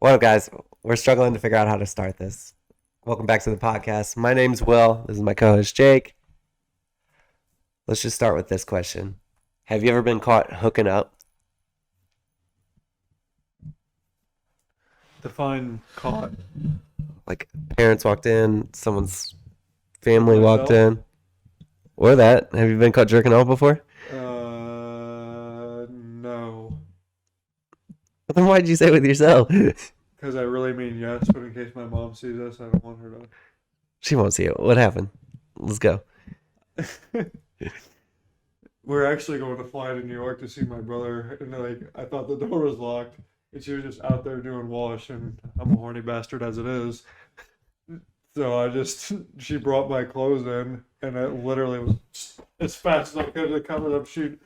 What up, guys? We're struggling to figure out how to start this. Welcome back to the podcast. My name's Will. This is my co host, Jake. Let's just start with this question. Have you ever been caught hooking up? Define caught. Like, parents walked in, someone's family walked Myself? in, or that. Have you been caught jerking off before? No. Well, then why'd you say it with yourself? Because I really mean yes, but in case my mom sees this, I don't want her She won't see it. What happened? Let's go. to. We're actually going to fly to New York to see my brother, and I thought the door was locked, and she was just out there doing wash, and I'm a horny bastard as it is. So she brought my clothes in, and it literally was as fast as I could to cover up. She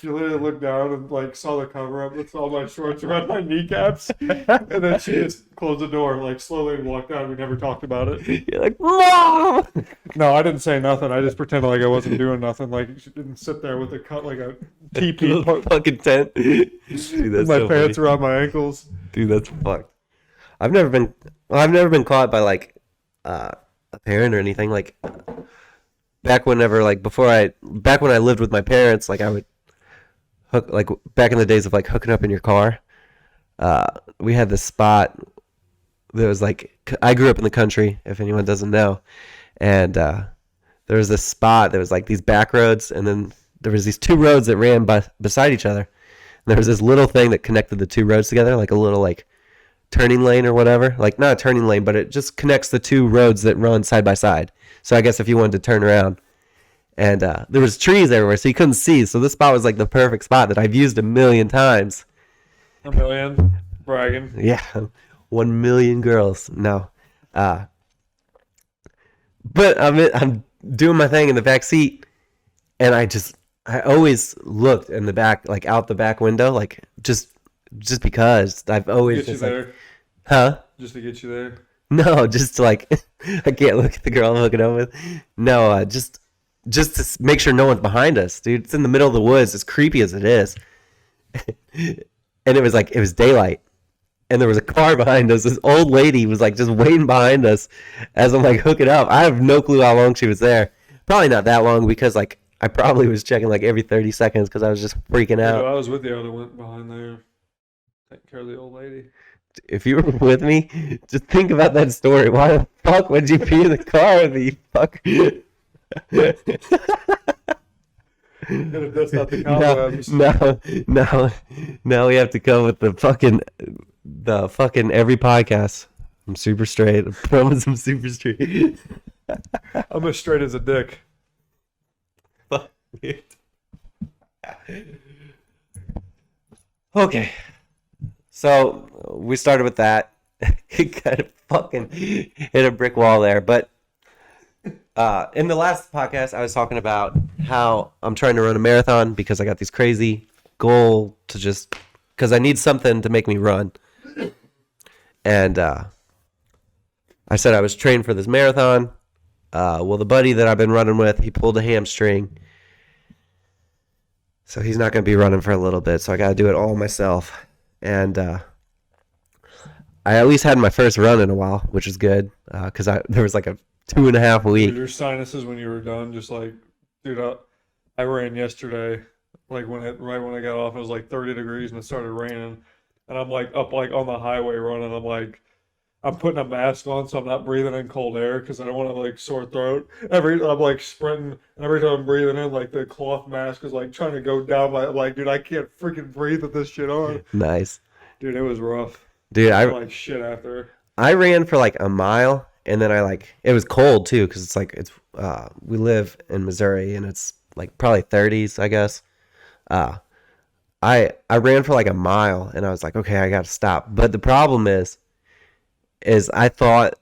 literally looked down and saw the cover up with all my shorts around my kneecaps, and then she just closed the door, slowly walked out. We never talked about it. You're like, Mom! No, I didn't say nothing. I just pretended like I wasn't doing nothing. Like she didn't sit there with a cut like a teepee. Fucking tent. Dude, that's My so pants funny. around my ankles. Dude, that's fucked. I've never been caught by a parent or anything. Like back whenever like before I back when I lived with my parents, like I would hook like back in the days of like hooking up in your car. We had this spot that was like I grew up in the country, if anyone doesn't know, and there was this spot that was like these back roads, and then there was these two roads that ran beside each other. And there was this little thing that connected the two roads together, like a little like turning lane or whatever. Like not a turning lane, but it just connects the two roads that run side by side. So I guess if you wanted to turn around, and there was trees everywhere, so you couldn't see. So this spot was like the perfect spot that I've used a million times. A million. Bragging. Yeah, 1 million girls. No, uh, but I'm doing my thing in the back seat, and I always looked in the back, like out the back window, like just because I've always Get you just like, there. huh? Just to get you there. No, just to like I can't look at the girl I'm hooking up with. No, just to make sure no one's behind us, dude. It's in the middle of the woods, as creepy as it is. And it was daylight, and there was a car behind us. This old lady was like just waiting behind us as I'm like hooking up. I have no clue how long she was there. Probably not that long because like I probably was checking like every 30 seconds because I was just freaking You know, out. I was with the other one behind there, taking care of the old lady. If you were with me, just think about that story. Why the fuck would you be in the car with me, fuck? Gotta dust out the No, cobwebs. no. Now we have to come with the fucking every podcast. I'm super straight. I promise I'm super straight. I'm as straight as a dick. Fuck it. Okay, so we started with that. It kind of fucking hit a brick wall there, but in the last podcast, I was talking about how I'm trying to run a marathon because I got these crazy goal to just because I need something to make me run. And I said I was trained for this marathon. Well, the buddy that I've been running with, he pulled a hamstring, so he's not going to be running for a little bit. So I got to do it all myself. And I at least had my first run in a while, which is good because I there was like a 2.5 week. Dude, your sinuses when you were done, dude, I ran yesterday, right when I got off, it was like 30 degrees and it started raining, and I'm up on the highway running. I'm putting a mask on so I'm not breathing in cold air because I don't want to sore throat. I'm sprinting, and every time I'm breathing in, the cloth mask is trying to go down I'm like, dude, I can't freaking breathe with this shit on. Nice, Dude, it was rough. dude. I felt I like shit after. I ran for like a mile, and then it was cold too because it's we live in Missouri and it's like probably 30s, I guess. Uh, I ran for like a mile, and I was like, okay, I got to stop. But the problem is I thought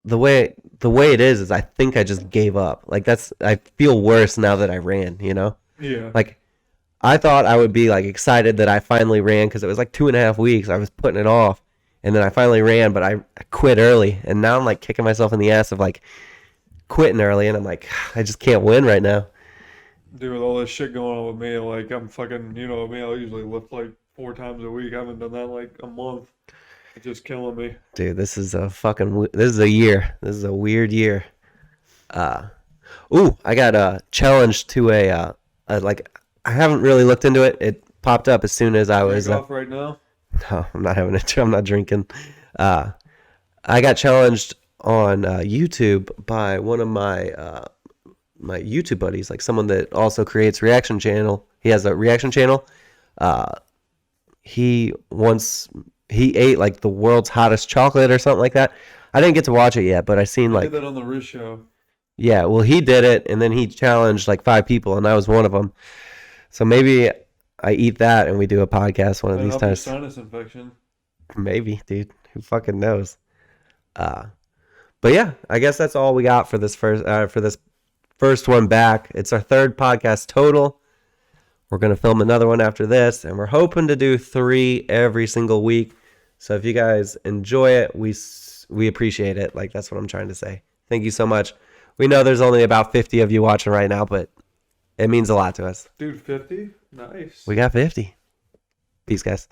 the way it is I think I just gave up. Like I feel worse now that I ran. Yeah. Like I thought I would be like excited that I finally ran because it was like 2.5 weeks. I was putting it off, and then I finally ran, but I quit early, and now I'm like kicking myself in the ass of like quitting early, and I'm like I just can't win right now. Dude, with all this shit going on with me, I'm fucking, you know me, I'll usually lift 4 times a week. I haven't done that in like a month. It's just killing me. Dude, this is a this is a year. This is a weird year. Uh, I got challenged to a like I haven't really looked into it. It popped up as soon as I was. Drink off right now. No, I'm not having it. I'm not drinking. I got challenged on YouTube by one of my YouTube buddies, like someone that also creates reaction channel. He has a reaction channel. Uh, he ate like the world's hottest chocolate or something like that. I didn't get to watch it yet, but I seen I like did that on the Riz show. yeah, well he did it and then he challenged like 5 people and I was one of them. So maybe I eat that and we do a podcast one of Might these help your times. sinus infection. Maybe, dude. Who fucking knows? Uh, but yeah, I guess that's all we got for this first one back. It's our third podcast total. We're gonna film another one after this, and we're hoping to do 3 every single week. So if you guys enjoy it, we appreciate it. Like that's what I'm trying to say. Thank you so much. We know there's only about 50 of you watching right now, but it means a lot to us. Dude, 50? Nice. We got 50. Peace, guys.